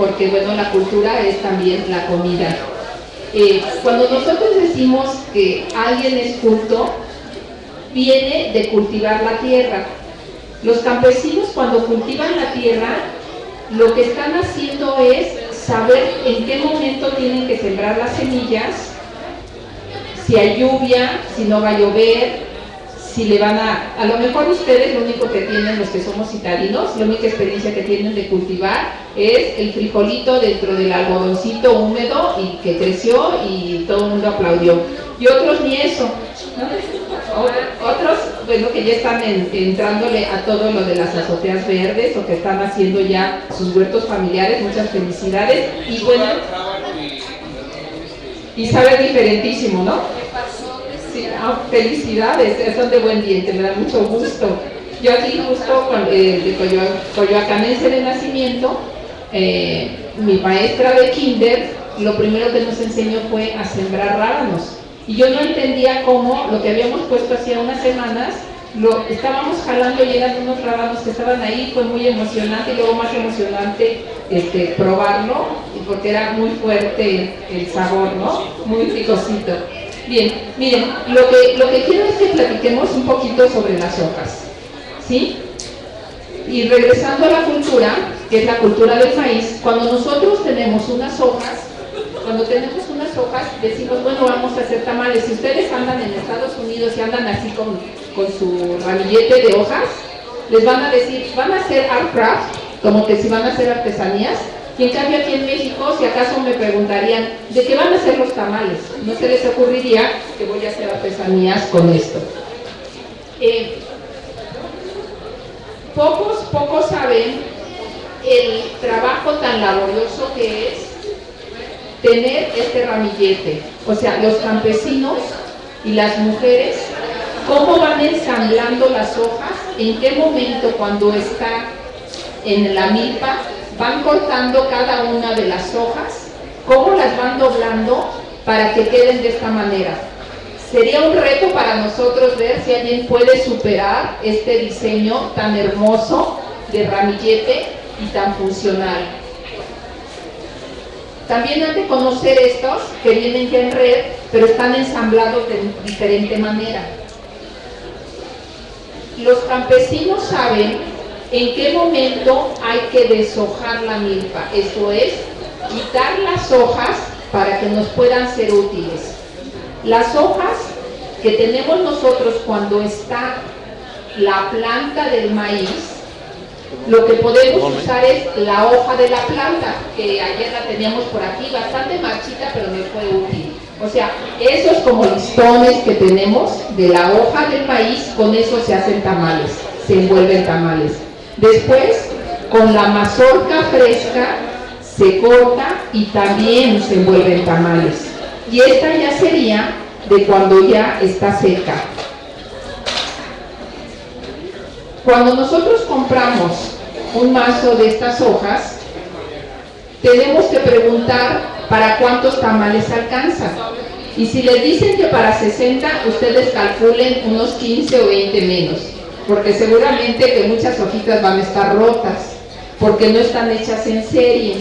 porque bueno, la cultura es también la comida. Cuando nosotros decimos que alguien es culto, viene de cultivar la tierra. Los campesinos, cuando cultivan la tierra, lo que están haciendo es saber en qué momento tienen que sembrar las semillas, si hay lluvia, si no va a llover, si le van a lo mejor ustedes lo único que tienen, los que somos citadinos, la única experiencia que tienen de cultivar es el frijolito dentro del algodoncito húmedo y que creció y todo el mundo aplaudió. Y otros ni eso, ¿no? Otros, bueno, que ya están entrándole a todo lo de las azoteas verdes o que están haciendo ya sus huertos familiares, muchas felicidades. Y bueno, y sabe diferentísimo, ¿no? Sí, felicidades, son de buen diente, me da mucho gusto. Yo aquí justo de coyoacanense de nacimiento, mi maestra de kinder, lo primero que nos enseñó fue a sembrar rábanos. Y yo no entendía cómo lo que habíamos puesto hacía unas semanas, lo estábamos jalando y eran unos rábanos que estaban ahí, fue muy emocionante y luego más emocionante probarlo, porque era muy fuerte el sabor, ¿no? Muy picosito. Bien, miren, lo que quiero es que platiquemos un poquito sobre las hojas, ¿sí? Y regresando a la cultura, que es la cultura del maíz, cuando nosotros tenemos unas hojas, decimos, bueno, vamos a hacer tamales. Si ustedes andan en Estados Unidos y andan así con su ramillete de hojas, les van a decir, van a hacer art craft, como que si van a hacer artesanías. Y en cambio aquí en México, si acaso me preguntarían, ¿de qué van a hacer los tamales? No se les ocurriría que voy a hacer artesanías con esto. Pocos saben el trabajo tan laborioso que es tener este ramillete. O sea, los campesinos y las mujeres, cómo van ensamblando las hojas, en qué momento cuando está en la milpa, van cortando cada una de las hojas, cómo las van doblando para que queden de esta manera. Sería un reto para nosotros ver si alguien puede superar este diseño tan hermoso de ramillete y tan funcional. También han de conocer estos que vienen ya en red, pero están ensamblados de diferente manera. Los campesinos saben en qué momento hay que deshojar la milpa, esto es, quitar las hojas para que nos puedan ser útiles. Las hojas que tenemos nosotros cuando está la planta del maíz, lo que podemos usar es la hoja de la planta, que ayer la teníamos por aquí, bastante marchita, pero me fue útil. O sea, esos como listones que tenemos de la hoja del maíz, con eso se hacen tamales, se envuelven tamales. Después, con la mazorca fresca, se corta y también se envuelven tamales. Y esta ya sería de cuando ya está seca. Cuando nosotros compramos un mazo de estas hojas, tenemos que preguntar para cuántos tamales alcanza. Y si les dicen que para 60, ustedes calculen unos 15 o 20 menos, porque seguramente que muchas hojitas van a estar rotas, porque no están hechas en serie.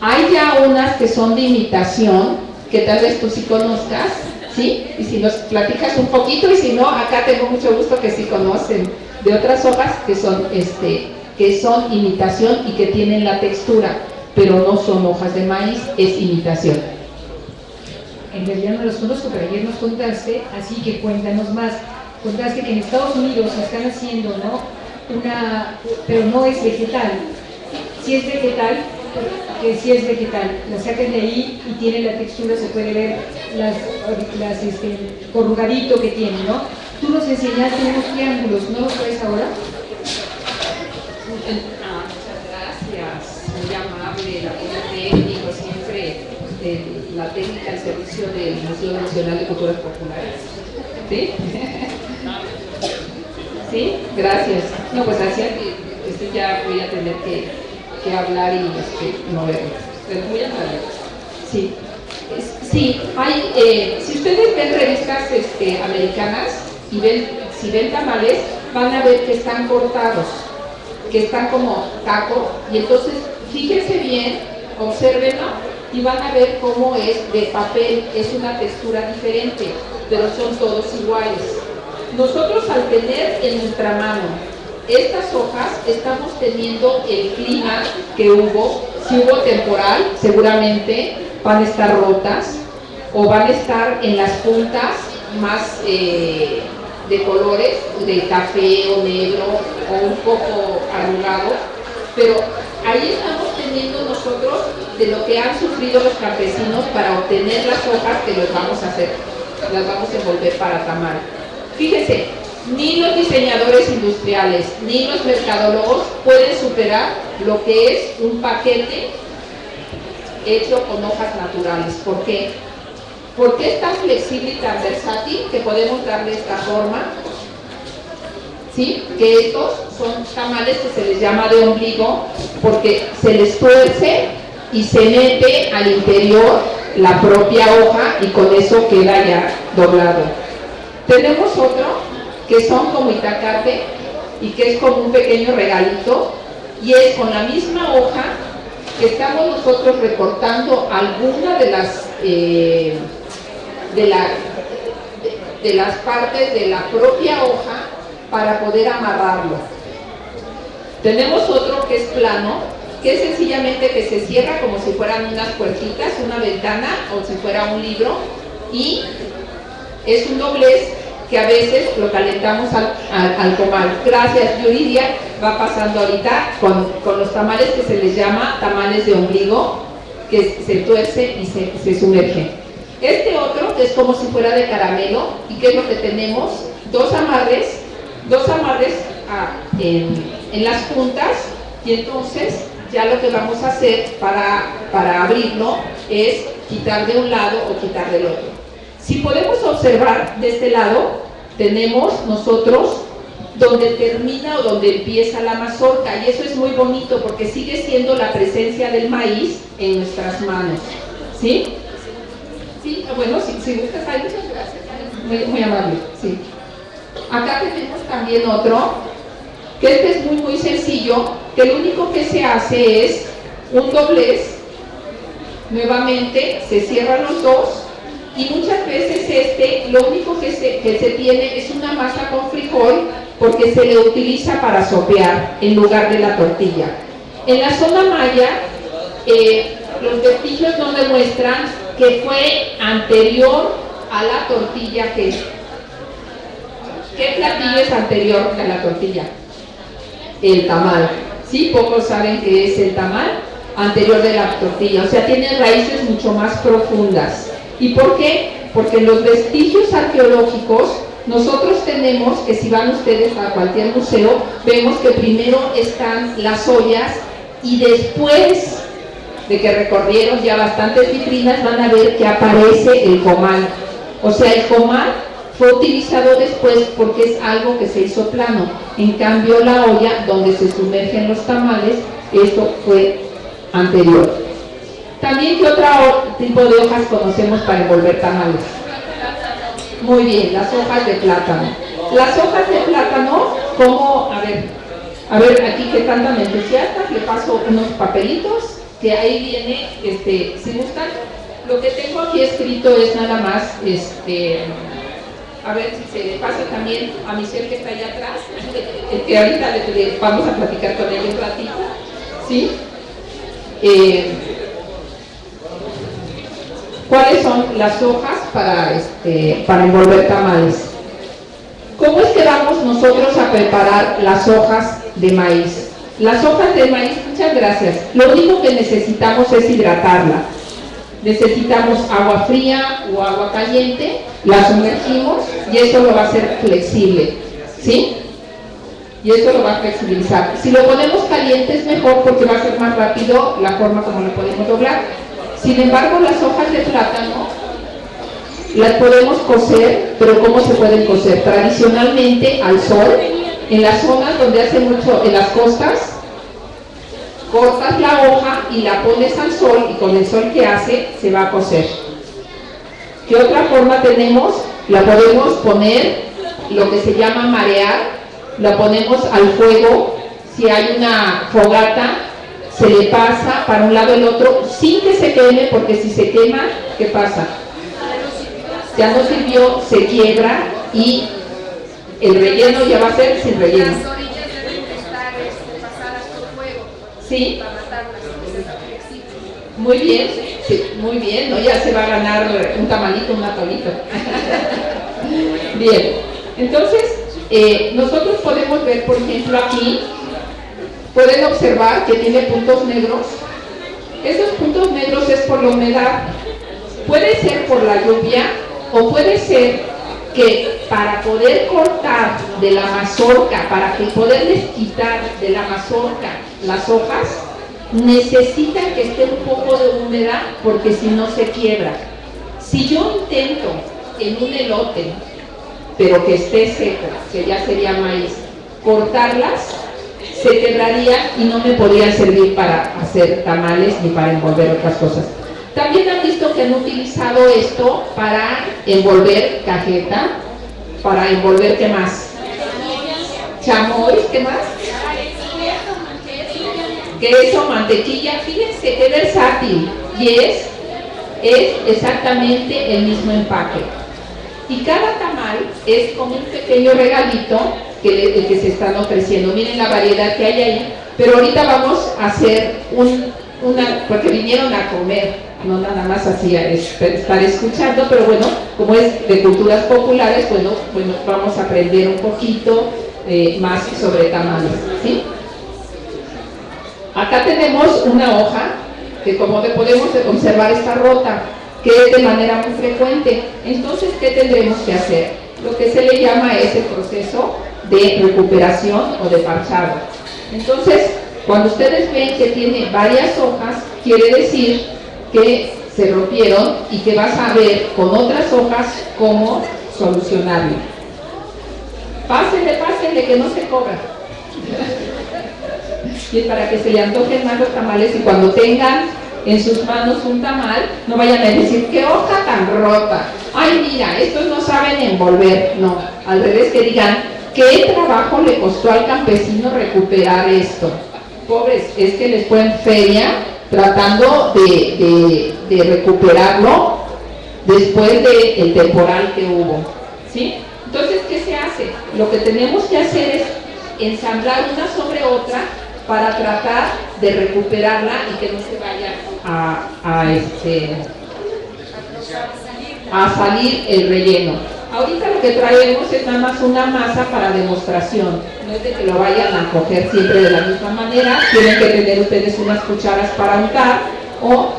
Hay ya unas que son de imitación, que tal vez tú sí conozcas, ¿sí? Y si nos platicas un poquito, y si no, acá tengo mucho gusto que sí conocen de otras hojas que son imitación y que tienen la textura, pero no son hojas de maíz, es imitación. En realidad no los conozco, pero ayer nos contaste, así que cuéntanos más. Contaste que en Estados Unidos están haciendo, ¿no? Pero no es vegetal. Si es vegetal, que si es vegetal, la sacan de ahí y tiene la textura, se puede ver corrugadito que tiene, ¿no? Tú nos enseñaste unos triángulos, ¿no los traes ahora? Muchas gracias, muy amable, la técnico, siempre la técnica al servicio del Museo Nacional de Culturas Populares. ¿Sí? ¿Sí? Gracias. No, pues así ya voy a tener que hablar y no verlo. Pero muy amable. Sí. Sí, si ustedes ven revistas americanas y si ven tamales, van a ver que están cortados, que están como taco, y entonces fíjense bien obsérvenlo y van a ver cómo es de papel, es una textura diferente, pero son todos iguales. Nosotros al tener en nuestra mano estas hojas, estamos teniendo el clima que hubo, si hubo temporal, seguramente van a estar rotas o van a estar en las puntas más de colores, de café o negro o un poco arrugado, pero ahí estamos teniendo nosotros de lo que han sufrido los campesinos para obtener las hojas que les vamos a hacer, las vamos a envolver para tamal. Fíjense, ni los diseñadores industriales ni los mercadólogos pueden superar lo que es un paquete hecho con hojas naturales. ¿Por qué? Porque es tan flexible y tan versátil que podemos darle esta forma, ¿sí? Que estos son tamales que se les llama de ombligo porque se les tuerce y se mete al interior la propia hoja y con eso queda ya doblado. Tenemos otro que son como itacate y que es como un pequeño regalito y es con la misma hoja que estamos nosotros recortando alguna de las partes de la propia hoja para poder amarrarlo. Tenemos otro que es plano, que es sencillamente que se cierra como si fueran unas puertitas, una ventana o si fuera un libro, y es un doblez que a veces lo calentamos al comal. Gracias, Yuridia va pasando ahorita con los tamales que se les llama tamales de ombligo, que se tuerce y se sumerge. Este otro que es como si fuera de caramelo, y que es lo que tenemos, dos amarres en las puntas, y entonces ya lo que vamos a hacer para abrirlo es quitar de un lado o quitar del otro. Si podemos observar de este lado, tenemos nosotros donde termina o donde empieza la mazorca, y eso es muy bonito porque sigue siendo la presencia del maíz en nuestras manos, ¿sí? Sí, bueno, si gustas ahí, muchas gracias, muy amable, sí. Acá tenemos también otro, que este es muy sencillo, que lo único que se hace es un doblez, nuevamente se cierran los dos, y muchas veces lo único que se tiene es una masa con frijol porque se le utiliza para sopear en lugar de la tortilla. En la zona maya, los vestigios nos demuestran que fue anterior a la tortilla. ¿Qué platillo es anterior a la tortilla? El tamal. ¿Sí? Pocos saben qué es el tamal anterior de la tortilla, o sea, tiene raíces mucho más profundas. ¿Y por qué? Porque en los vestigios arqueológicos nosotros tenemos que, si van ustedes a cualquier museo, vemos que primero están las ollas y después de que recorrieron ya bastantes vitrinas van a ver que aparece el comal. O sea, el comal fue utilizado después porque es algo que se hizo plano. En cambio, la olla donde se sumergen los tamales, esto fue anterior. También, ¿qué otro tipo de hojas conocemos para envolver tamales? Muy bien, las hojas de plátano. Las hojas de plátano, como, a ver, aquí que tanta me entusiasta, le paso unos papelitos, que ahí viene, si gustan, lo que tengo aquí escrito es nada más, a ver si se le pasa también a Michelle que está allá atrás, que ahorita le vamos a platicar con ella un ratito, ¿sí? ¿Cuáles son las hojas para envolver tamales? ¿Cómo es que vamos nosotros a preparar las hojas de maíz? Las hojas de maíz, muchas gracias, lo único que necesitamos es hidratarla. Necesitamos agua fría o agua caliente, la sumergimos y eso lo va a hacer flexible, ¿sí? Y eso lo va a flexibilizar. Si lo ponemos caliente es mejor porque va a ser más rápido la forma como lo podemos doblar. Sin embargo, las hojas de plátano las podemos cocer, pero ¿cómo se pueden cocer? Tradicionalmente al sol, en las zonas donde hace mucho, en las costas, cortas la hoja y la pones al sol y con el sol que hace se va a cocer. ¿Qué otra forma tenemos? La podemos poner, lo que se llama marear, la ponemos al fuego, si hay una fogata, se le pasa para un lado el otro sin que se queme, porque si se quema, ¿qué pasa? Ya no sirvió, se quiebra y el relleno ya va a ser sin relleno. Las orillas deben de estar pasadas por fuego. ¿Sí? Para matarlas, porque está flexible. Muy bien, sí, muy bien, ¿no? Ya se va a ganar un tamalito, un atolito. Bien, entonces, nosotros podemos ver, por ejemplo, aquí, pueden observar que tiene puntos negros. Esos puntos negros es por la humedad. Puede ser por la lluvia o puede ser que para poder cortar de la mazorca, para que poderles quitar de la mazorca las hojas, necesitan que esté un poco de humedad porque si no se quiebra. Si yo intento en un elote, pero que esté seco, que ya sería maíz, cortarlas, se quebraría y no me podría servir para hacer tamales ni para envolver otras cosas. También han visto que han utilizado esto para envolver cajeta, para envolver, ¿qué más? Chamoy, ¿qué más? Queso, mantequilla, fíjense qué versátil, y es exactamente el mismo empaque. Y cada tamal es como un pequeño regalito que se están ofreciendo. Miren la variedad que hay ahí, pero ahorita vamos a hacer porque vinieron a comer, no nada más así a estar escuchando, pero bueno, como es de culturas populares, bueno, vamos a aprender un poquito más sobre tamales, ¿sí? Acá tenemos una hoja que, como podemos observar, está rota, que es de manera muy frecuente. Entonces, ¿qué tendremos que hacer? Lo que se le llama es el proceso de recuperación o de parchado. Entonces, cuando ustedes ven que tiene varias hojas, quiere decir que se rompieron y que vas a ver con otras hojas cómo solucionarlo. Pásenle, que no se cobra. Y para que se le antojen más los tamales, y cuando tengan en sus manos un tamal, no vayan a decir, qué hoja tan rota, ay mira, estos no saben envolver. No, al revés, que digan, qué trabajo le costó al campesino recuperar esto. Pobres, es que les fue en feria tratando de recuperarlo después del temporal que hubo, ¿sí? Entonces, ¿qué se hace? Lo que tenemos que hacer es ensamblar una sobre otra para tratar de recuperarla y que no se vaya a salir el relleno. Ahorita lo que traemos es nada más una masa para demostración, no es de que lo vayan a coger siempre de la misma manera, tienen que tener ustedes unas cucharas para untar o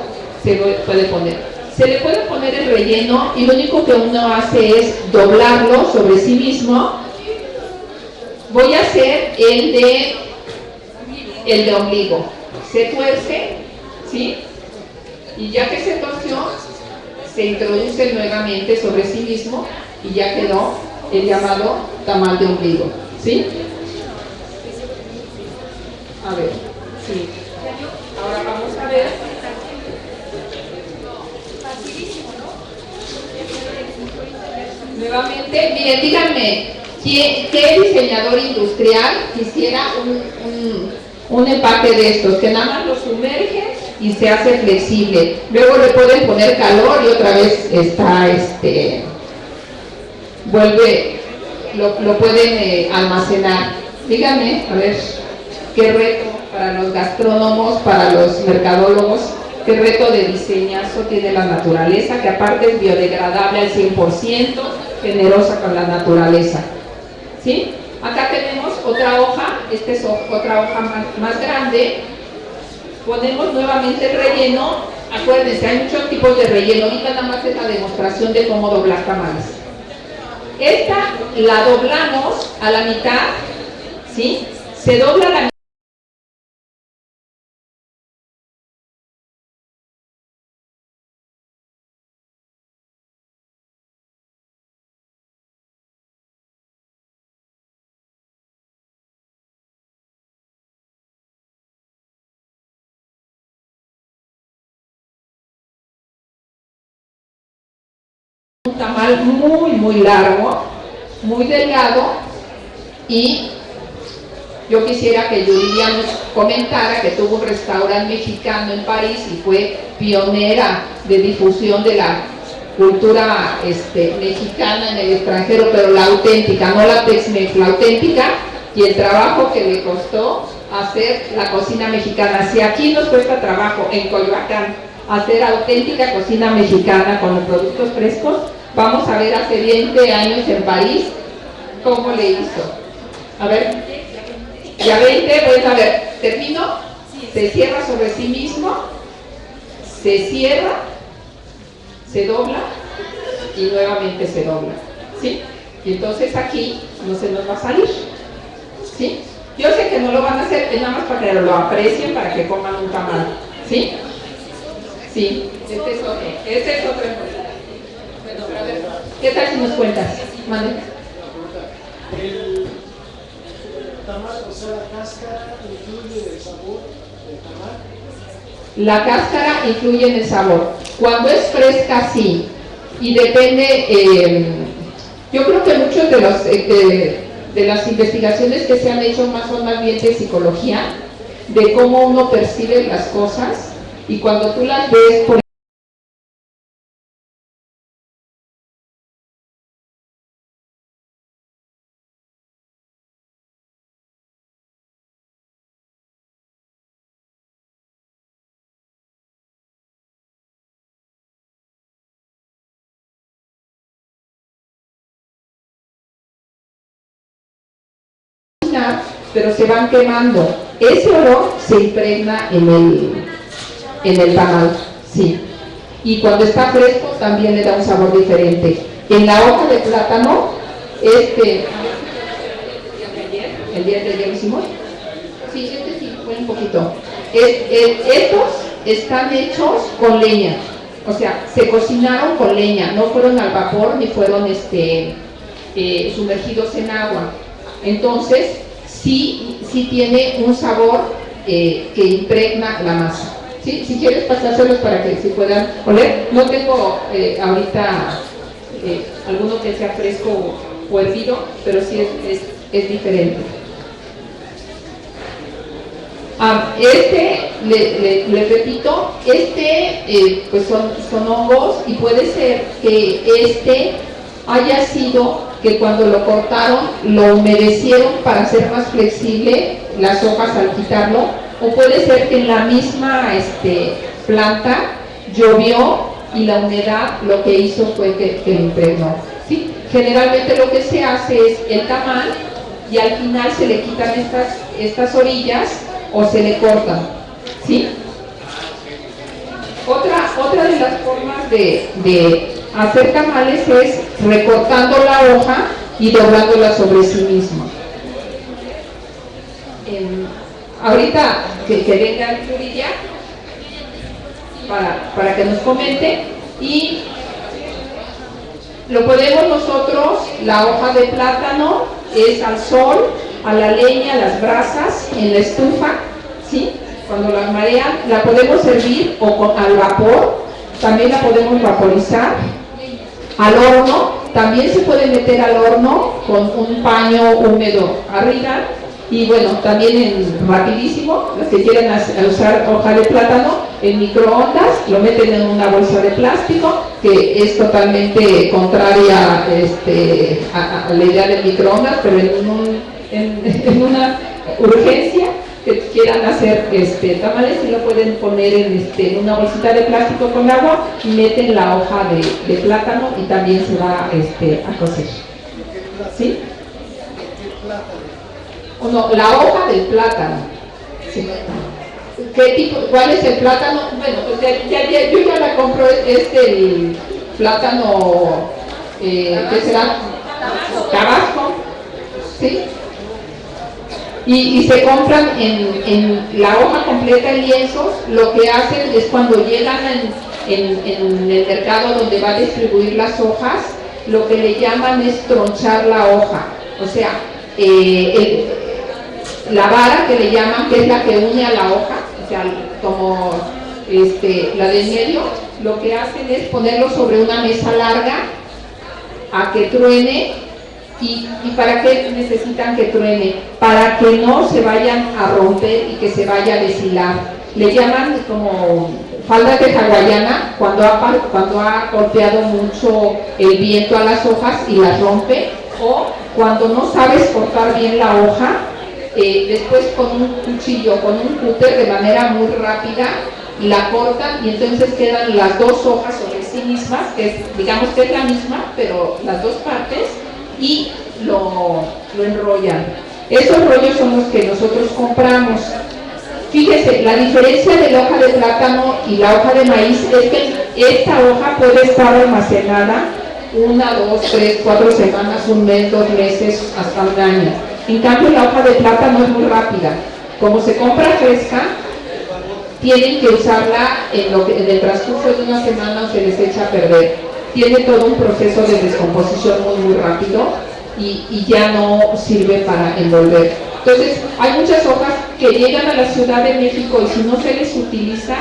se le puede poner el relleno y lo único que uno hace es doblarlo sobre sí mismo. Voy a hacer el de ombligo, se tuerce, ¿sí? Y ya que se torció, se introduce nuevamente sobre sí mismo y ya quedó el llamado tamal de ombligo, ¿sí? A ver, sí. Ahora vamos a ver. Nuevamente, miren, díganme, ¿qué diseñador industrial quisiera un empaque de estos? Que nada más lo sumerge y se hace flexible. Luego le pueden poner calor y otra vez está, lo pueden almacenar. Díganme, a ver, qué reto para los gastrónomos, para los mercadólogos, qué reto de diseñazo tiene la naturaleza, que aparte es biodegradable al 100%, generosa con la naturaleza, ¿sí? Acá tenemos otra hoja, esta es otra hoja más grande. Ponemos nuevamente el relleno. Acuérdense, hay muchos tipos de relleno. Ahorita nada más es la demostración de cómo doblar tamales. Esta la doblamos a la mitad, ¿sí? Se dobla la mitad. Un tamal muy largo, muy delgado y Yo quisiera que Yuridia nos comentara que tuvo un restaurante mexicano en París y fue pionera de difusión de la cultura mexicana en el extranjero, pero la auténtica, no la Tex-Mex, la auténtica, y el trabajo que le costó hacer la cocina mexicana. Si aquí nos cuesta trabajo en Coyoacán hacer auténtica cocina mexicana con los productos frescos, vamos a ver hace 20 años en París cómo le hizo. A ver, ya 20, pues a ver, termino, se cierra sobre sí mismo, se cierra, se dobla y nuevamente se dobla, ¿sí? Y entonces aquí no se nos va a salir, ¿sí? Yo sé que no lo van a hacer, es nada más para que lo aprecien, para que coman un tamal, ¿sí? Sí, este es otro ejemplo. Bueno, a ver, ¿qué tal si nos cuentas? Mande. El tamal, o sea, la cáscara influye en el sabor del tamal. La cáscara influye en el sabor. Cuando es fresca, sí. Y depende, yo creo que muchos de las investigaciones que se han hecho son más bien de psicología, de cómo uno percibe las cosas, y cuando tú las ves, por pero se van quemando. Ese olor se impregna en el tamal, sí. Y cuando está fresco también le da un sabor diferente. En la hoja de plátano, el día de ayer lo hicimos. Sí, sí, fue un poquito. Estos están hechos con leña, o sea, se cocinaron con leña, no fueron al vapor ni fueron sumergidos en agua. Entonces, sí tiene un sabor que impregna la masa. ¿Sí? Si quieres pasárselos para que se puedan oler. No tengo ahorita alguno que sea fresco o hervido, pero sí es diferente. Le repito, pues son hongos, y puede ser que haya sido que cuando lo cortaron lo humedecieron para hacer más flexible las hojas al quitarlo, o puede ser que en la misma planta llovió y la humedad lo que hizo fue que lo impregnó, ¿sí? Generalmente lo que se hace es el tamal y al final se le quitan estas orillas o se le cortan, ¿sí? Otra de las formas de hacer tamales es recortando la hoja y doblándola sobre sí misma. Ahorita que venga Yuridia para que nos comente, y lo podemos nosotros, la hoja de plátano es al sol, a la leña, a las brasas, en la estufa, ¿sí? Cuando la marean, la podemos servir al vapor, también la podemos vaporizar, al horno, también se puede meter al horno con un paño húmedo arriba, y bueno, también rapidísimo, los que quieren usar hoja de plátano, en microondas, lo meten en una bolsa de plástico, que es totalmente contraria a la idea del microondas, pero en una urgencia que quieran hacer tamales, y lo pueden poner en una bolsita de plástico con agua, y meten la hoja de plátano y también se va a cocer. ¿Sí? O no, la hoja del plátano. Sí. ¿Qué tipo? ¿Cuál es el plátano? Bueno, pues yo ya la compro, el plátano, ¿qué será? Tabasco, ¿sí? Y se compran en la hoja completa en lienzos. Lo que hacen es, cuando llegan en el mercado donde va a distribuir las hojas, lo que le llaman es tronchar la hoja, o sea, la vara que le llaman, que es la que une a la hoja, o sea, como la del medio, lo que hacen es ponerlo sobre una mesa larga a que truene, ¿Y para qué necesitan que truene? Para que no se vayan a romper y que se vaya a deshilar. Le llaman como faldas de hawaiana cuando ha golpeado mucho el viento a las hojas y las rompe, o cuando no sabes cortar bien la hoja, después con un cuchillo, con un cúter de manera muy rápida, la cortan y entonces quedan las dos hojas sobre sí mismas, digamos que es la misma, pero las dos partes, y lo enrollan. Esos rollos son los que nosotros compramos. Fíjese, la diferencia de la hoja de plátano y la hoja de maíz es que esta hoja puede estar almacenada 1, 2, 3, 4 semanas, un mes, 2 meses, hasta un año. En cambio, la hoja de plátano es muy rápida. Como se compra fresca, tienen que usarla en el transcurso de una semana o se les echa a perder. Tiene todo un proceso de descomposición muy rápido y ya no sirve para envolver. Entonces, hay muchas hojas que llegan a la Ciudad de México y si no se les utiliza,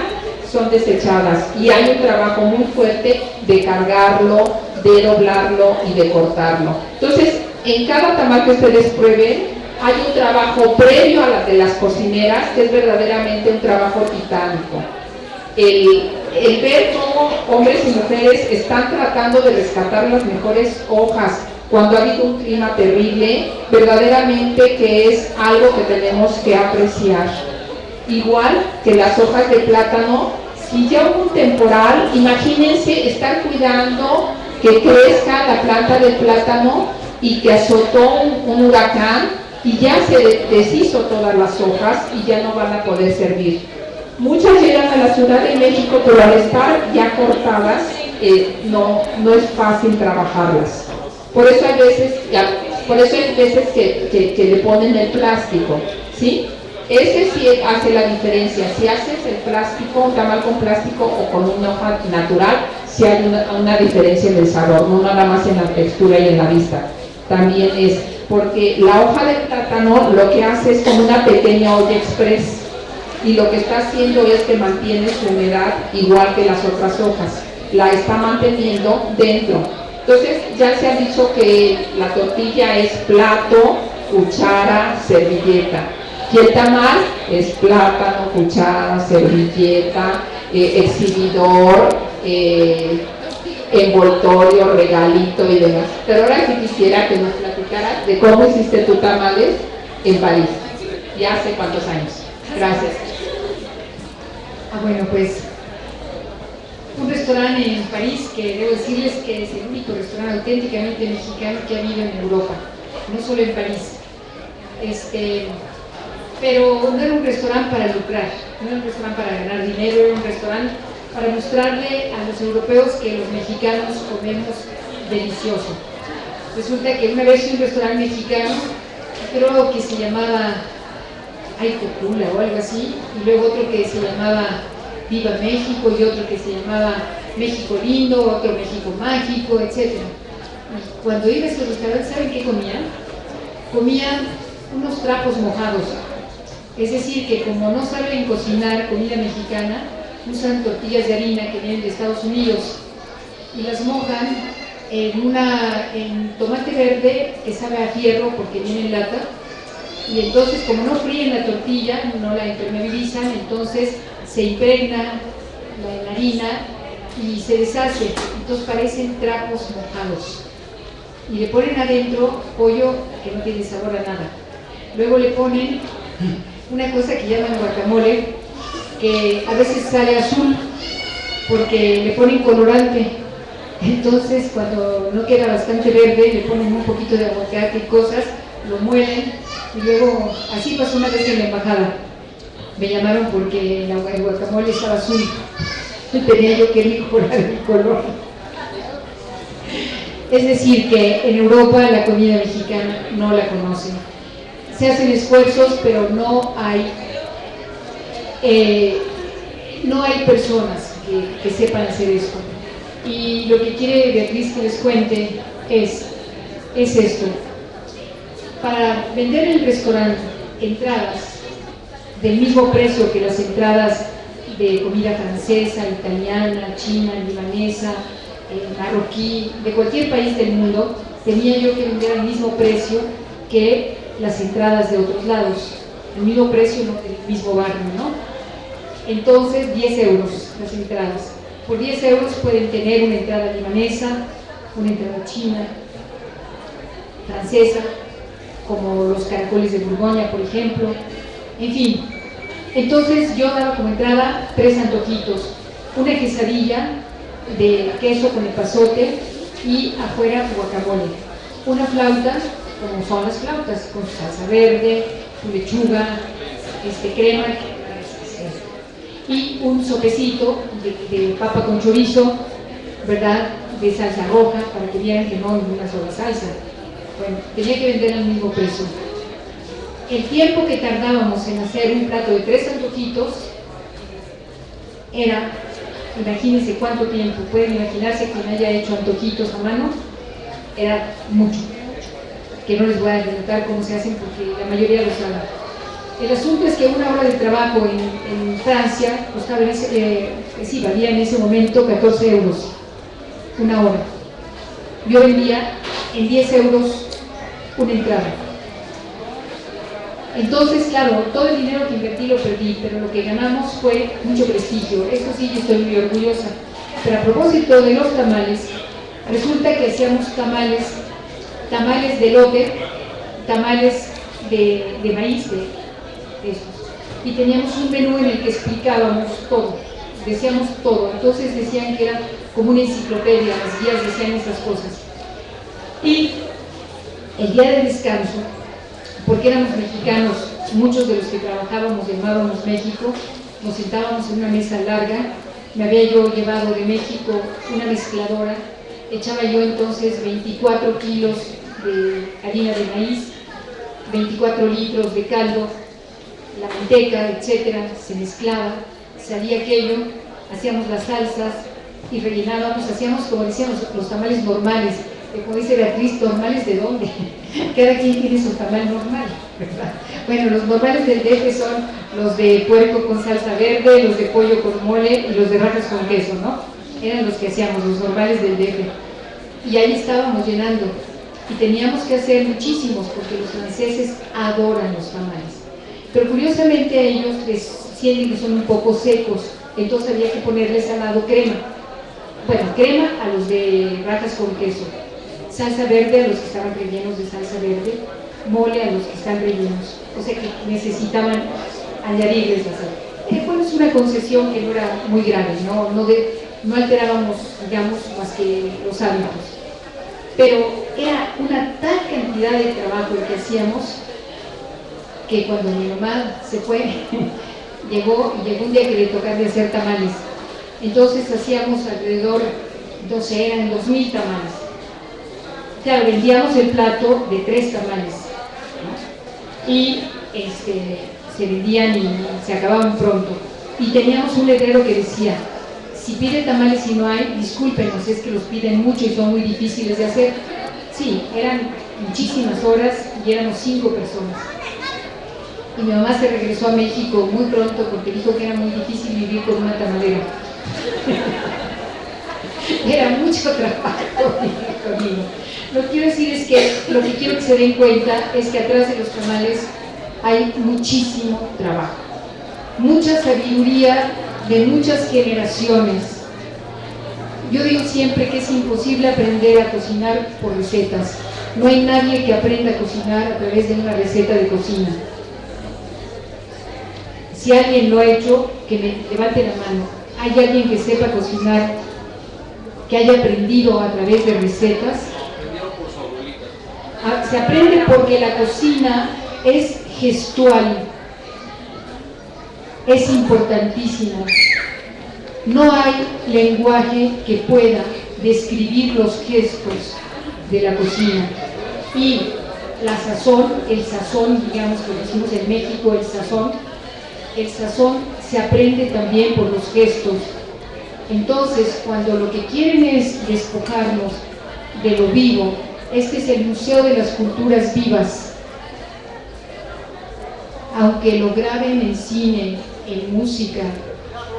son desechadas. Y hay un trabajo muy fuerte de cargarlo, de doblarlo y de cortarlo. Entonces, en cada tamal que ustedes prueben, hay un trabajo previo a la de las cocineras, que es verdaderamente un trabajo titánico. El ver cómo hombres y mujeres están tratando de rescatar las mejores hojas cuando ha habido un clima terrible, verdaderamente que es algo que tenemos que apreciar. Igual que las hojas de plátano, si ya hubo un temporal, imagínense estar cuidando que crezca la planta de plátano y que azotó un huracán y ya se deshizo todas las hojas y ya no van a poder servir. Muchas llegan a la Ciudad de México, pero al estar ya cortadas, no es fácil trabajarlas. Por eso hay veces que le ponen el plástico, ¿sí? Ese sí hace la diferencia. Si haces el plástico, un tamal con plástico o con una hoja natural, sí hay una diferencia en el sabor, no nada más en la textura y en la vista. También es porque la hoja de plátano lo que hace es como una pequeña olla express y lo que está haciendo es que mantiene su humedad igual que las otras hojas, la está manteniendo dentro. Entonces ya se ha dicho que la tortilla es plato, cuchara, servilleta. Y el tamal es plátano, cuchara, servilleta, exhibidor, envoltorio, regalito y demás. Pero ahora sí quisiera que nos platicaras de cómo hiciste tus tamales en París. ¿Ya hace cuántos años? Gracias. Bueno, pues un restaurante en París que debo decirles que es el único restaurante auténticamente mexicano que ha habido en Europa, no solo en París. Pero no era un restaurante para lucrar, no era un restaurante para ganar dinero, era un restaurante para mostrarle a los europeos que los mexicanos comemos delicioso. Resulta que una vez fui a un restaurante mexicano, creo que se llamaba Ay Cocula o algo así, y luego otro que se llamaba Viva México y otro que se llamaba México Lindo, otro México Mágico, etc. Y cuando iba a esos restaurantes, ¿saben qué comían? Comían unos trapos mojados. Es decir, que como no saben cocinar comida mexicana, usan tortillas de harina que vienen de Estados Unidos y las mojan en tomate verde que sabe a fierro porque viene en lata, y entonces como no fríen la tortilla, no la impermeabilizan, entonces se impregna la harina y se deshace, entonces parecen trapos mojados. Y le ponen adentro pollo que no tiene sabor a nada. Luego le ponen una cosa que llaman guacamole, que a veces sale azul porque le ponen colorante. Entonces cuando no queda bastante verde le ponen un poquito de aguacate y cosas, lo muelen y luego, así pasó una vez en la embajada. Me llamaron porque el guacamole estaba azul y tenía yo que mejorar el color. Es decir, que en Europa la comida mexicana no la conocen. Se hacen esfuerzos, pero no hay personas que sepan hacer esto. Y lo que quiere Beatriz que les cuente es esto. Para vender en el restaurante entradas del mismo precio que las entradas de comida francesa, italiana, china, libanesa, marroquí, de cualquier país del mundo, tenía yo que vender al mismo precio que las entradas de otros lados, el mismo precio, no del mismo barrio, ¿no? Entonces 10 euros las entradas. Por 10 euros pueden tener una entrada libanesa, una entrada china, francesa, como los caracoles de Borgoña, por ejemplo, en fin. Entonces yo daba como entrada 3 antojitos, una quesadilla de queso con epazote y afuera guacamole, una flauta, como son las flautas, con su salsa verde, su lechuga, crema, y un sopecito de papa con chorizo, ¿verdad?, de salsa roja, para que vieran que no es una sola salsa. Bueno, tenía que vender al mismo precio. El tiempo que tardábamos en hacer un plato de 3 antojitos era, imagínense cuánto tiempo, pueden imaginarse quien haya hecho antojitos a mano, era mucho, que no les voy a relatar cómo se hacen porque la mayoría lo sabe. El asunto es que una hora de trabajo en Francia costaba, valía en ese momento 14 euros, una hora. Yo vendía en 10 euros una entrada. Entonces, claro, todo el dinero que invertí lo perdí, pero lo que ganamos fue mucho prestigio. Eso sí, yo estoy muy orgullosa. Pero a propósito de los tamales, resulta que hacíamos tamales de elote, tamales de maíz, de esos. Y teníamos un menú en el que explicábamos todo, decíamos todo. Entonces decían que era como una enciclopedia, las guías decían esas cosas. Y el día de descanso, porque éramos mexicanos, muchos de los que trabajábamos llamábamos México, nos sentábamos en una mesa larga, me había yo llevado de México una mezcladora, echaba yo entonces 24 kilos de harina de maíz, 24 litros de caldo, la manteca, etcétera, se mezclaba, salía aquello, hacíamos las salsas y rellenábamos, hacíamos como decíamos los tamales normales, como dice Beatriz, ¿normales de dónde? Cada quien tiene su tamal normal, ¿verdad? Bueno, los normales del DF son los de puerco con salsa verde, los de pollo con mole y los de rajas con queso, ¿no? Eran los que hacíamos, los normales del DF. Y ahí estábamos llenando. Y teníamos que hacer muchísimos, porque los franceses adoran los tamales. Pero curiosamente a ellos les sienten que son un poco secos, entonces había que ponerles al lado crema. Bueno, crema a los de rajas con queso, salsa verde a los que estaban rellenos de salsa verde, mole a los que están rellenos, o sea que necesitaban añadirles la sal. Bueno, es una concesión que no era muy grave, no alterábamos, digamos, más que los hábitos. Pero era una tal cantidad de trabajo el que hacíamos que cuando mi mamá se fue, llegó un día que le tocaba de hacer tamales. Entonces hacíamos alrededor, eran 2,000 tamales. Claro, vendíamos el plato de 3 tamales, ¿no? Y se vendían y se acababan pronto. Y teníamos un letrero que decía: si pide tamales y no hay, discúlpenos, es que los piden mucho y son muy difíciles de hacer. Sí, eran muchísimas horas y éramos 5 personas. Y mi mamá se regresó a México muy pronto porque dijo que era muy difícil vivir con una tamalera. Era mucho trabajo conmigo. Lo que quiero decir es que lo que quiero que se den cuenta es que atrás de los tamales hay muchísimo trabajo, mucha sabiduría de muchas generaciones. Yo digo siempre que es imposible aprender a cocinar por recetas. No hay nadie que aprenda a cocinar a través de una receta de cocina. Si alguien lo ha hecho, que me levante la mano. ¿Hay alguien que sepa cocinar, que haya aprendido a través de recetas? Se aprende porque la cocina es gestual, es importantísima. No hay lenguaje que pueda describir los gestos de la cocina. Y la sazón, el sazón, digamos que decimos en México, el sazón se aprende también por los gestos. Entonces, cuando lo que quieren es despojarnos de lo vivo, este es el Museo de las Culturas Vivas. Aunque lo graben en cine, en música,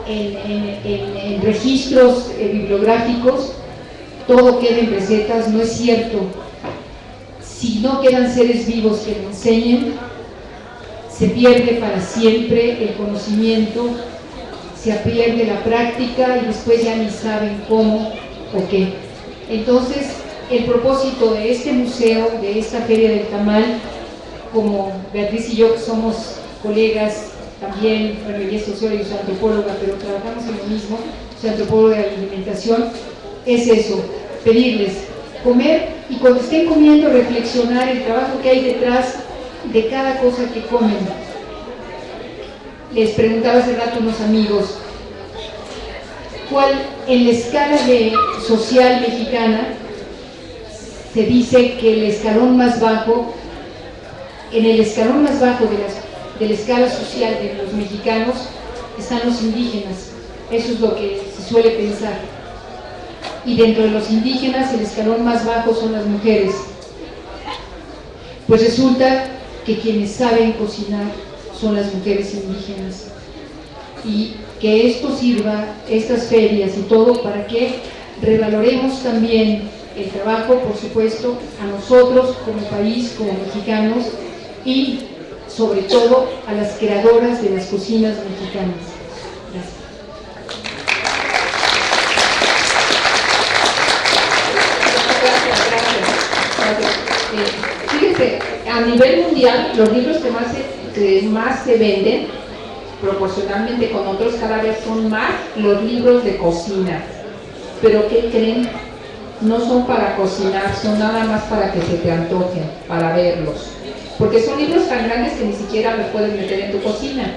en registros bibliográficos, todo queda en recetas, no es cierto. si no quedan seres vivos que lo enseñen, se pierde para siempre el conocimiento, se pierde la práctica y después ya ni saben cómo o qué. Entonces, el propósito de este museo, de esta Feria del Tamal, como Beatriz y yo que somos colegas también, bueno, ella es socióloga y soy antropóloga, pero trabajamos en lo mismo, soy antropóloga de la alimentación, es eso, pedirles comer y cuando estén comiendo reflexionar el trabajo que hay detrás de cada cosa que comen. Les preguntaba hace rato unos amigos, ¿cuál en la escala social mexicana se dice que el escalón más bajo, en el escalón más bajo de la escala social de los mexicanos están los indígenas? Eso es lo que se suele pensar. Y dentro de los indígenas el escalón más bajo son las mujeres. Pues resulta que quienes saben cocinar son las mujeres indígenas. Y que esto sirva, estas ferias y todo, para que revaloremos también el trabajo, por supuesto, a nosotros como país, como mexicanos, y sobre todo a las creadoras de las cocinas mexicanas. Gracias. Fíjense, a nivel mundial, los libros que más se venden, proporcionalmente con otros, cada vez son más los libros de cocina. Pero ¿qué creen? No son para cocinar, son nada más para que se te antojen, para verlos. Porque son libros tan grandes que ni siquiera los puedes meter en tu cocina.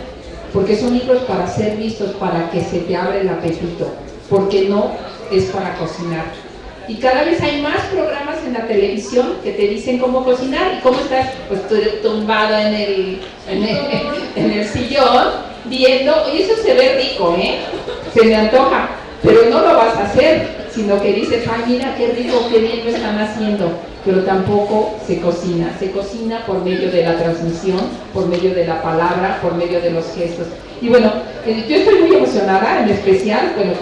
Porque son libros para ser vistos, para que se te abra el apetito. Porque no es para cocinar. Y cada vez hay más programas en la televisión que te dicen cómo cocinar y cómo estás, pues tumbado en el sillón viendo, y eso se ve rico, se me antoja, pero no lo vas a hacer, sino que dices, ay, mira qué rico, qué bien lo están haciendo, pero tampoco se cocina por medio de la transmisión, por medio de la palabra, por medio de los gestos. Y bueno, yo estoy muy emocionada, en especial, bueno,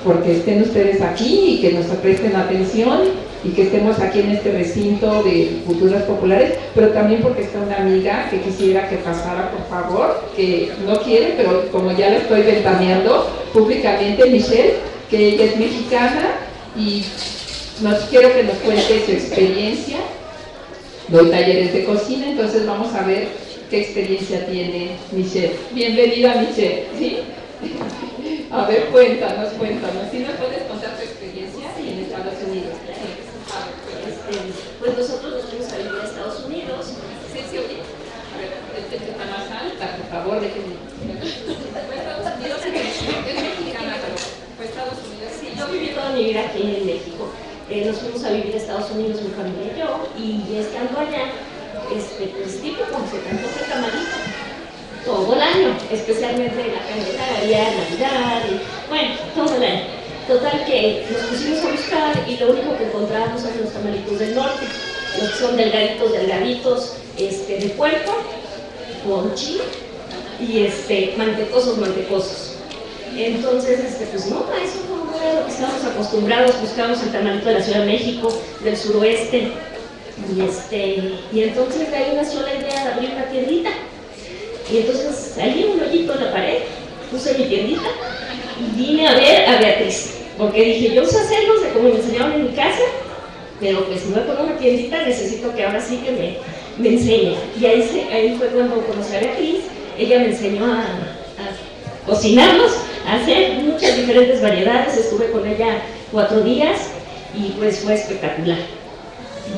porque estén ustedes aquí y que nos presten atención y que estemos aquí en este recinto de Culturas Populares, pero también porque está una amiga que quisiera que pasara, por favor, que no quiere, pero como ya la estoy ventaneando públicamente, Michelle, que ella es mexicana y quiero que nos cuente su experiencia. Doy talleres de cocina, entonces vamos a ver qué experiencia tiene Michelle. Bienvenida, Michelle, ¿sí? A ver, cuéntanos, ¿sí nos puedes contar tu experiencia en Estados Unidos? Pues nosotros nos fuimos a vivir a Estados Unidos. Sí, sí, oye. A ver, está más alta, por favor, déjenme. Fue Estados Unidos, es mexicana, pero fue Estados Unidos. Sí, yo viví toda mi vida aquí en México. Nos fuimos a vivir a Estados Unidos, mi familia y yo, y estando allá, pues típico, se te antoja el tamalito todo el año, especialmente en la Candelaria, Navidad, bueno, todo el año. Total que nos pusimos a buscar y lo único que encontrábamos eran los tamalitos del norte, los que son delgaditos, de puerco, con chile y mantecosos. Entonces, pues no, eso no era lo que estábamos acostumbrados, buscábamos el tamalito de la Ciudad de México, del suroeste, y entonces de ahí nació la idea de abrir una tiendita. Y entonces salí un hoyito en la pared, puse mi tiendita y vine a ver a Beatriz, porque dije, yo sé hacerlos de como me enseñaron en mi casa, pero pues si voy a poner una tiendita necesito que ahora sí que me enseñe. Y ahí fue cuando conocí a Beatriz, ella me enseñó a cocinarlos, a hacer muchas diferentes variedades, estuve con ella 4 días y pues fue espectacular.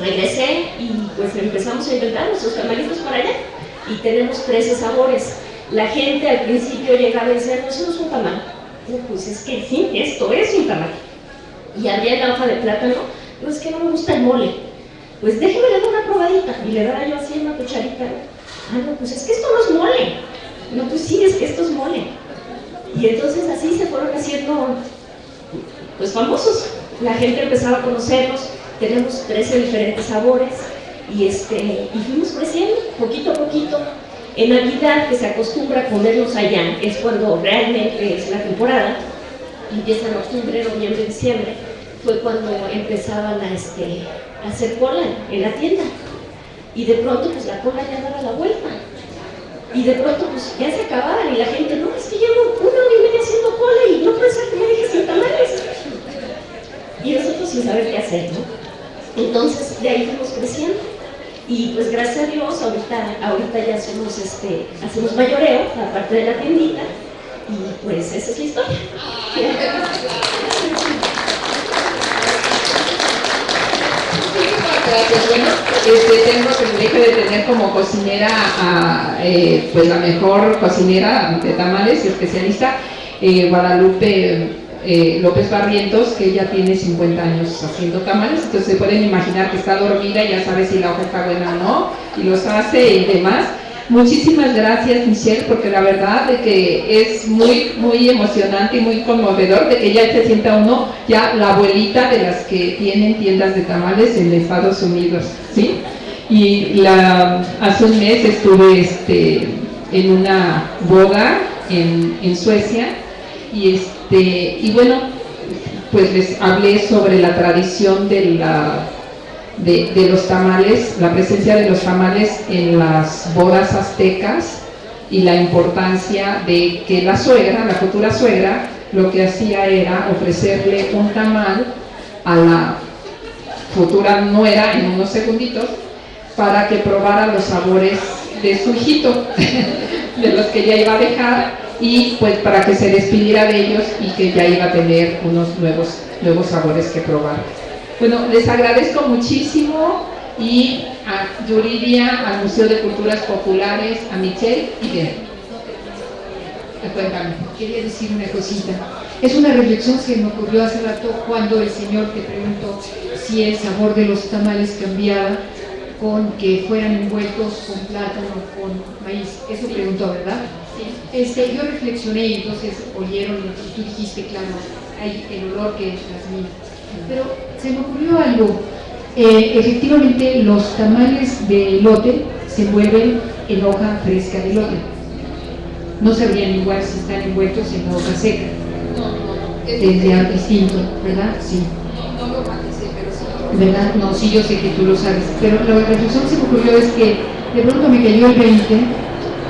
Regresé y pues empezamos a inventar nuestros tamalitos para allá y tenemos 13 sabores. La gente al principio llegaba y decía, no, eso no es un tamal. Pues es que sí, esto es un tamal. Y había la hoja de plátano, no, es que no me gusta el mole. Pues déjeme le dar una probadita. Y le daba yo así una cucharita. Ah, no, pues es que esto no es mole. No, pues sí, es que esto es mole. Y entonces así se fueron haciendo, pues famosos. La gente empezaba a conocerlos. Tenemos 13 diferentes sabores y fuimos creciendo poquito a poquito. En Navidad, que se acostumbra a comerlos allá, es cuando realmente es la temporada, empieza en octubre, noviembre, diciembre, fue cuando empezaban a hacer cola en la tienda. Y de pronto pues la cola ya daba la vuelta. Y de pronto pues ya se acababan y la gente, no, es que llevo 1 hora y media haciendo cola y no puede ser que me dejes sin tamales. Y nosotros sin saber qué hacer, ¿no? Entonces de ahí fuimos creciendo. Y pues gracias a Dios, ahorita ya hacemos mayoreo, aparte de la tiendita, y pues esa es la historia. Gracias. Bueno, tengo el privilegio de tener como cocinera a pues la mejor cocinera de tamales y especialista, Guadalupe López Barrientos, que ella tiene 50 años haciendo tamales, entonces se pueden imaginar que está dormida y ya sabe si la hoja está buena o no, y los hace y demás. Muchísimas gracias, Michelle, porque la verdad de que es muy, muy emocionante y muy conmovedor de que ya se sienta uno ya la abuelita de las que tienen tiendas de tamales en Estados Unidos, ¿sí? Y hace un mes estuve en una boda en Suecia y bueno, pues les hablé sobre la tradición de los tamales, la presencia de los tamales en las bodas aztecas y la importancia de que la suegra, la futura suegra, lo que hacía era ofrecerle un tamal a la futura nuera en unos segunditos para que probara los sabores de su hijito, de los que ya iba a dejar, y pues para que se despidiera de ellos y que ya iba a tener unos nuevos sabores que probar. Bueno, les agradezco muchísimo, y a Yuridia, al Museo de Culturas Populares, a Michelle y bien. Cuéntame. Quería decir una cosita. Es una reflexión que me ocurrió hace rato cuando el señor te preguntó si el sabor de los tamales cambiaba con que fueran envueltos con plátano o con maíz. Eso preguntó, ¿verdad? Sí. Yo reflexioné y entonces oyeron y tú dijiste, claro, hay el olor que transmite. Pero se me ocurrió algo. Efectivamente, los tamales de elote se envuelven en hoja fresca de elote. No sabrían igual si están envueltos en hoja seca. No. Tendría distinto, ¿verdad? Sí. No lo maticé, pero sí. ¿Verdad? No, sí, yo sé que tú lo sabes. Pero la reflexión que se me ocurrió es que de pronto me cayó el 20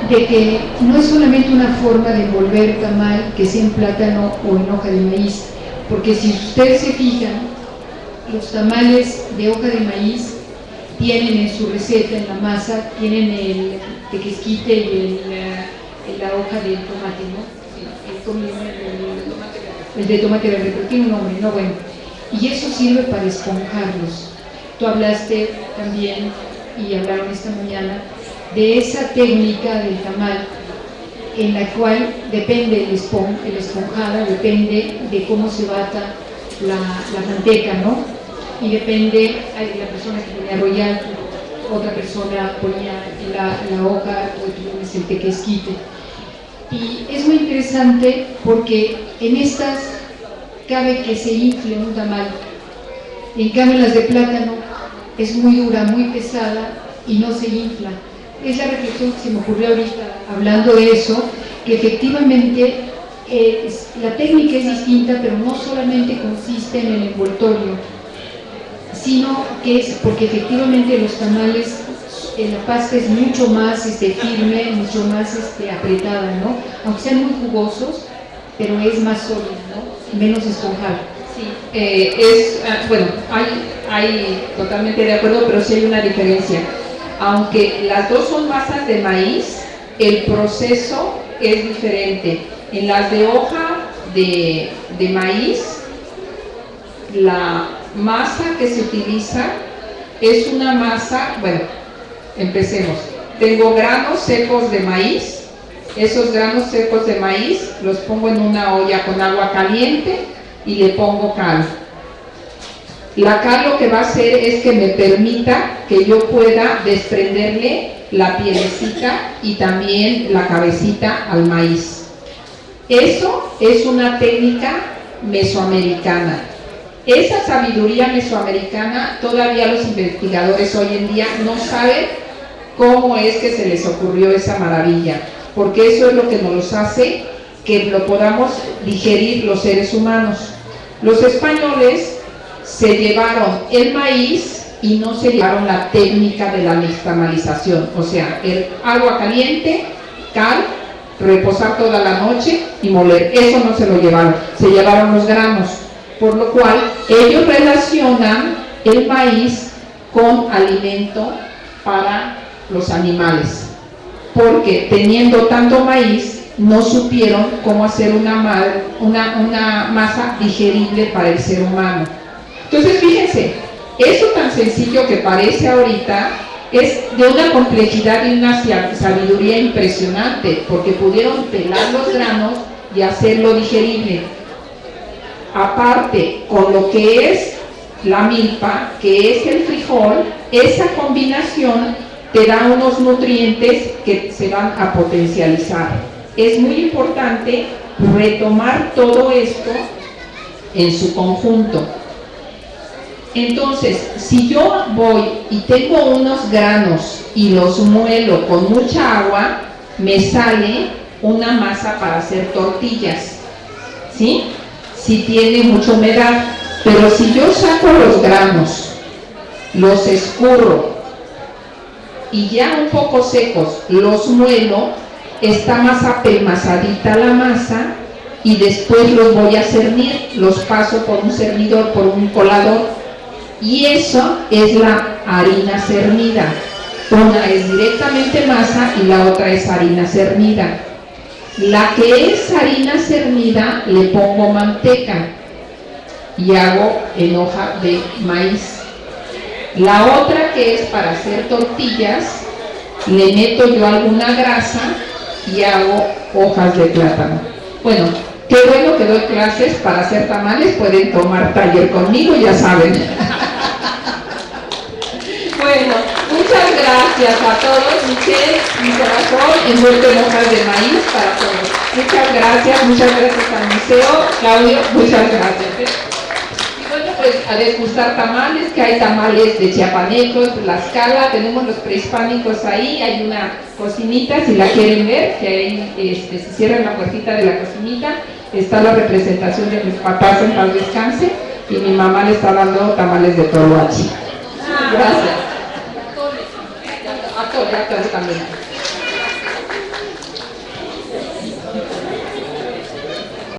de que no es solamente una forma de envolver tamal que sea en plátano o en hoja de maíz. Porque si ustedes se fijan, los tamales de hoja de maíz tienen en su receta, en la masa, tienen el tequesquite y la hoja de tomate, ¿no? El de tomate verde, pero tiene un nombre, ¿no? Bueno, y eso sirve para esponjarlos. Tú hablaste también, y hablaron esta mañana, de esa técnica del tamal, en la cual depende el esponjada, depende de cómo se bata la manteca, ¿no? Y depende, la persona que ponía royal, otra persona ponía la hoja, o tú pones el tequesquite. Y es muy interesante porque en estas cabe que se infle un tamal, en cambio las de plátano es muy dura, muy pesada y no se infla. Es la reflexión que se me ocurrió ahorita hablando de eso, que efectivamente la técnica es distinta, pero no solamente consiste en el envoltorio, sino que es porque efectivamente los tamales, la pasta es mucho más firme, mucho más apretada, ¿no? Aunque sean muy jugosos, pero es más sólida, ¿no? Menos esponjada. Sí, bueno, hay totalmente de acuerdo, pero sí hay una diferencia. Aunque las dos son masas de maíz, el proceso es diferente. En las de hoja de maíz, la masa que se utiliza es una masa, bueno, empecemos. Tengo granos secos de maíz. Esos granos secos de maíz los pongo en una olla con agua caliente y le pongo cal. La cal lo que va a hacer es que me permita que yo pueda desprenderle la pielecita y también la cabecita al maíz. Eso es una técnica mesoamericana. Esa sabiduría mesoamericana todavía los investigadores hoy en día no saben cómo es que se les ocurrió esa maravilla, porque eso es lo que nos hace que lo podamos digerir los seres humanos. Los españoles se llevaron el maíz y no se llevaron la técnica de la nixtamalización, o sea, el agua caliente, cal, reposar toda la noche y moler. Eso no se lo llevaron, se llevaron los granos, por lo cual ellos relacionan el maíz con alimento para los animales, porque teniendo tanto maíz no supieron cómo hacer una masa digerible para el ser humano. Entonces fíjense, eso tan sencillo que parece ahorita es de una complejidad y una sabiduría impresionante, porque pudieron pelar los granos y hacerlo digerible. Aparte, con lo que es la milpa, que es el frijol, esa combinación te da unos nutrientes que se van a potencializar. Es muy importante retomar todo esto en su conjunto. Entonces, si yo voy y tengo unos granos y los muelo con mucha agua, me sale una masa para hacer tortillas, ¿sí? Si tiene mucha humedad. Pero si yo saco los granos, los escurro y ya un poco secos los muelo, está más apelmazadita la masa y después los voy a cernir, los paso por un cernidor, por un colador, y eso es la harina cernida. Una es directamente masa y la otra es harina cernida. La que es harina cernida le pongo manteca y hago en hoja de maíz. La otra, que es para hacer tortillas, le meto yo alguna grasa y hago hojas de plátano. Bueno, qué bueno que doy clases para hacer tamales, pueden tomar taller conmigo, ya saben. Bueno, muchas gracias a todos. Michelle, mi corazón envuelto en hojas de maíz para todos. Muchas gracias al museo. Claudio, muchas gracias. Y bueno, pues a degustar tamales, que hay tamales de chiapanecos, Tlaxcala, tenemos los prehispánicos ahí, hay una cocinita, si la quieren ver, que ahí se cierra la puertita de la cocinita, está la representación de mis papás en paz descanse, y mi mamá le está dando tamales de toloache. Gracias. Atole también.